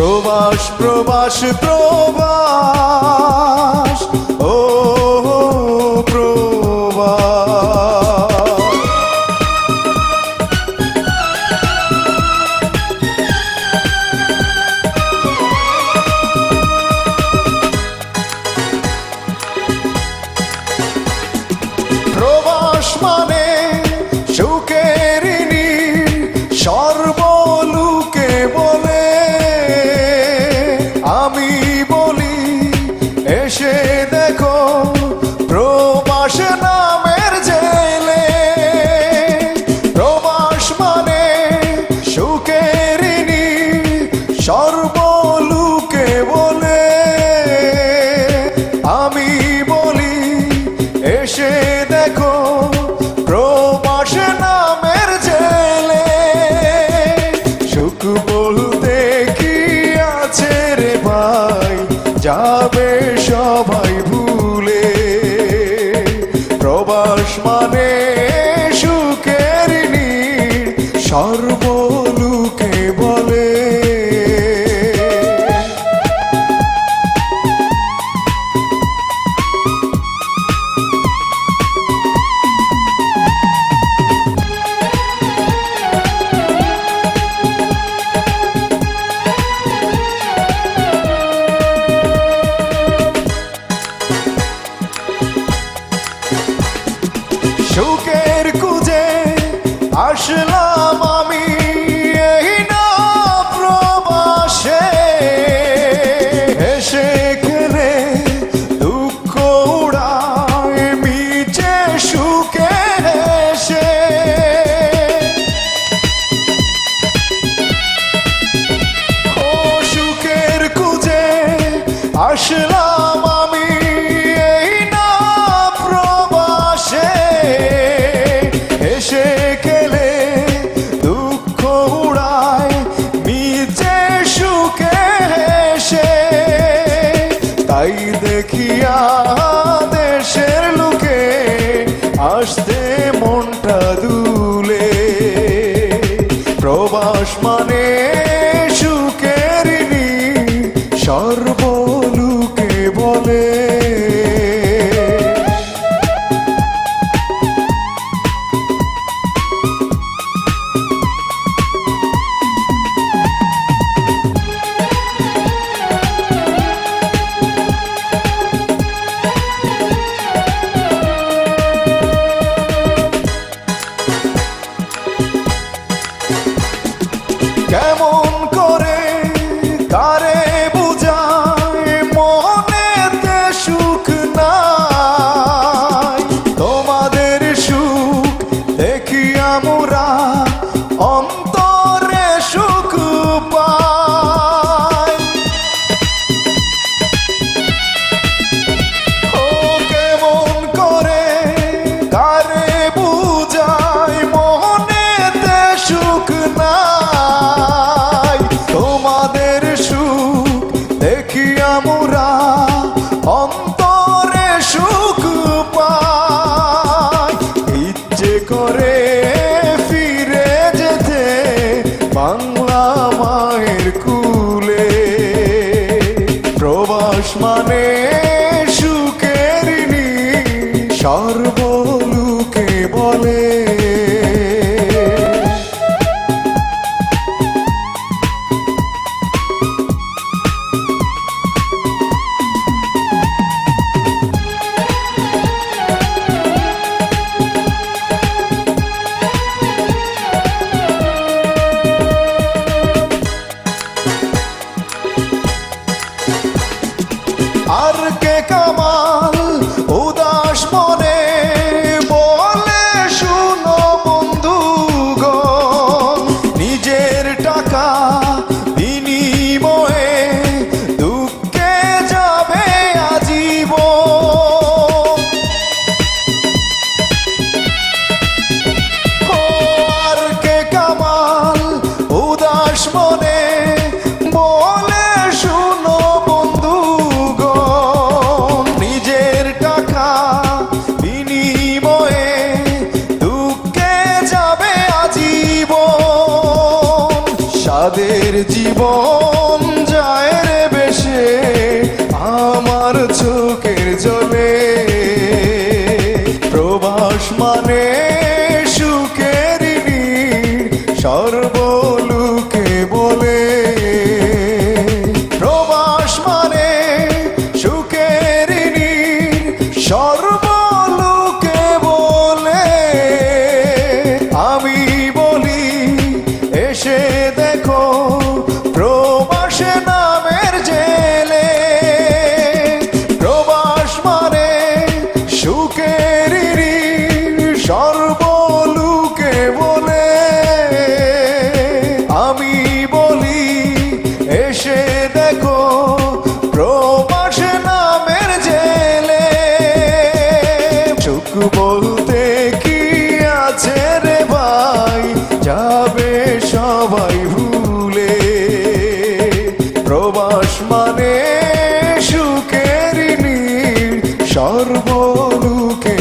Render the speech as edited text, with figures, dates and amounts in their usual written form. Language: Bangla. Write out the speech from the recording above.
প্রবাস প্রবাস প্রবাস, ও প্রবাস। প্রবাস মানে সুখের নীড় সর্বলোকে বলে, আমি বলি এসে দেখো প্রবাস নামের জেলে। প্রবাস মানে সুখের নীড় সর্বলোকে বলে, আমি বলি এসে দেখো প্রবাস নামের জেলে। সুখ বলতে কি আছে রে ভাই, যাবে সবাই ভুলে। প্রবাস মানে সুখের নীড় সর্বলোকে বলে। সুখের খুঁজে আসলাম আমি এই না প্রবাসে, হেসে খেলে দুঃখ উড়ায় মিছে সুখে হেসে। ও সুখের খুঁজে আসলাম আমি এই না প্রবাসে, হেসে খেলে দুঃখ উড়ায় মিছে সুখে হেসে। তাই দেখিয়া দেশের লোকে আসতে মনটা দুলে। প্রবাস মানে সুখের নীড় সর্বলোকে বলে। কেমন করে কারে বুঝায় মনেতে সুখ নাই, তোমাদের সুখ দেখি আমরা অন্তরে সুখ পাই। ও কেমন করে কারে বুঝায় মনেতে সুখ নাই, তোমাদের সুখ দেখি আমরা অন্তরে সুখ পাই। ইচ্ছে করে ফিরে যেতে বাংলা মায়ের কুলে। প্রবাস মানে সুখের নীড় সর্বলোকে বলে। আর কে কামাল উদাস মনে বলে শুনো বন্ধুগণ, নিজের টাকা বিনিময়ে দুঃখে যাবে আজীবন। আর কে কামাল উদাস মনে বলে শুনো বন্ধুগণ, নিজের টাকা বিনিময়ে দুঃখে যাবে আজীবন। সাদের জীবন সর্বলোকে বলে প্রবাস মানে সুখের নীড় সর্বলোকে বলে আমি বলি এসে দেখো প্রবাসে নামের জেলে প্রবাস মানে সুখের ঋণ সর্বলোকে বলে আমি বলি এসে দেখো প্রবাসে নামের জেলে সুখ বলতে কি আছে রে ভাই যাবে সবাই ভুলে প্রবাস মানে সুখের নীড় সর্বলোকে